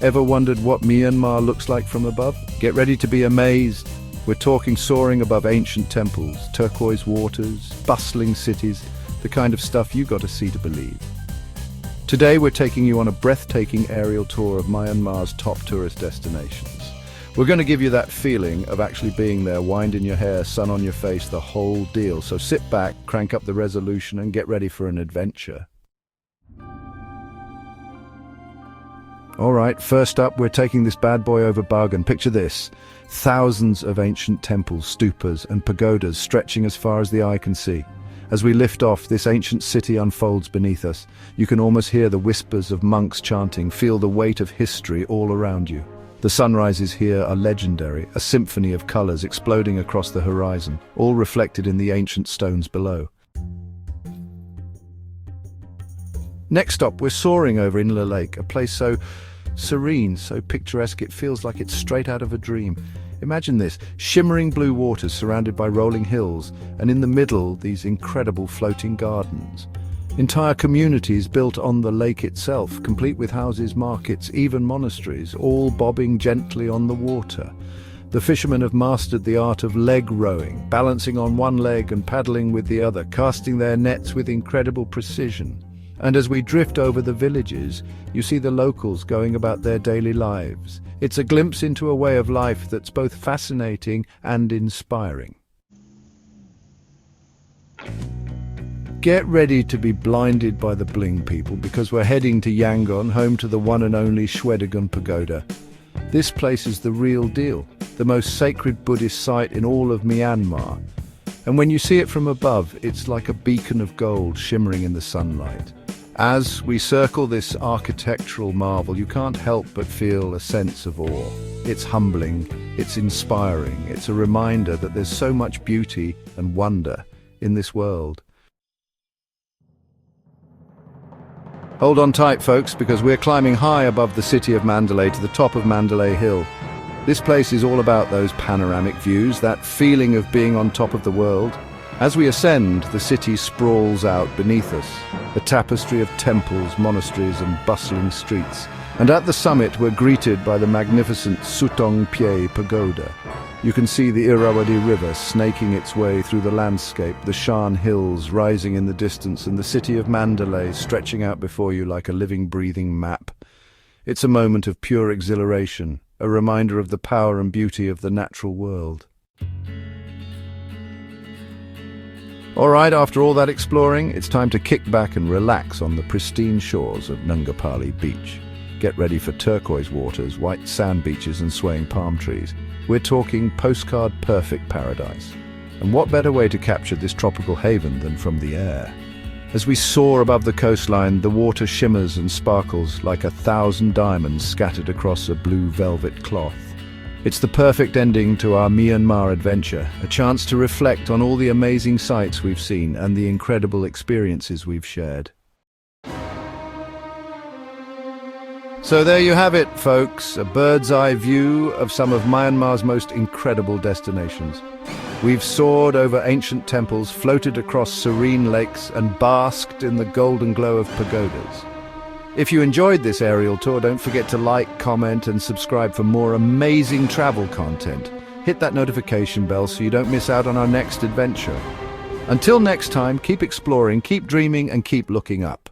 Ever wondered what Myanmar looks like from above? Get ready to be amazed. We're talking soaring above ancient temples, turquoise waters, bustling cities, the kind of stuff you got to see to believe. Today we're taking you on a breathtaking aerial tour of Myanmar's top tourist destinations. We're going to give you that feeling of actually being there, wind in your hair, sun on your face, the whole deal. So sit back, crank up the resolution and get ready for an adventure. All right, first up, we're taking this bad boy over Bagan. Picture this. Thousands of ancient temples, stupas and pagodas stretching as far as the eye can see. As we lift off, this ancient city unfolds beneath us. You can almost hear the whispers of monks chanting, feel the weight of history all around you. The sunrises here are legendary, a symphony of colors exploding across the horizon, all reflected in the ancient stones below. Next stop, we're soaring over Inla Lake, a place so serene, so picturesque it feels like it's straight out of a dream. Imagine this, shimmering blue waters surrounded by rolling hills, and in the middle, these incredible floating gardens. Entire communities built on the lake itself, complete with houses, markets, even monasteries, all bobbing gently on the water. The fishermen have mastered the art of leg rowing, balancing on one leg and paddling with the other, casting their nets with incredible precision. And as we drift over the villages, you see the locals going about their daily lives. It's a glimpse into a way of life that's both fascinating and inspiring. Get ready to be blinded by the bling, people, because we're heading to Yangon, home to the one and only Shwedagon Pagoda. This place is the real deal, the most sacred Buddhist site in all of Myanmar. And when you see it from above, it's like a beacon of gold shimmering in the sunlight. As we circle this architectural marvel, you can't help but feel a sense of awe. It's humbling, it's inspiring, it's a reminder that there's so much beauty and wonder in this world. Hold on tight, folks, because we're climbing high above the city of Mandalay to the top of Mandalay Hill. This place is all about those panoramic views, that feeling of being on top of the world. As we ascend, the city sprawls out beneath us, a tapestry of temples, monasteries and bustling streets. And at the summit, we're greeted by the magnificent Sutong Pye Pagoda. You can see the Irrawaddy River snaking its way through the landscape, the Shan Hills rising in the distance, and the city of Mandalay stretching out before you like a living, breathing map. It's a moment of pure exhilaration, a reminder of the power and beauty of the natural world. All right, after all that exploring, it's time to kick back and relax on the pristine shores of Nungapali Beach. Get ready for turquoise waters, white sand beaches and swaying palm trees. We're talking postcard-perfect paradise. And what better way to capture this tropical haven than from the air? As we soar above the coastline, the water shimmers and sparkles like 1,000 diamonds scattered across a blue velvet cloth. It's the perfect ending to our Myanmar adventure, a chance to reflect on all the amazing sights we've seen and the incredible experiences we've shared. So there you have it, folks, a bird's-eye view of some of Myanmar's most incredible destinations. We've soared over ancient temples, floated across serene lakes, and basked in the golden glow of pagodas. If you enjoyed this aerial tour, don't forget to like, comment, and subscribe for more amazing travel content. Hit that notification bell so you don't miss out on our next adventure. Until next time, keep exploring, keep dreaming, and keep looking up.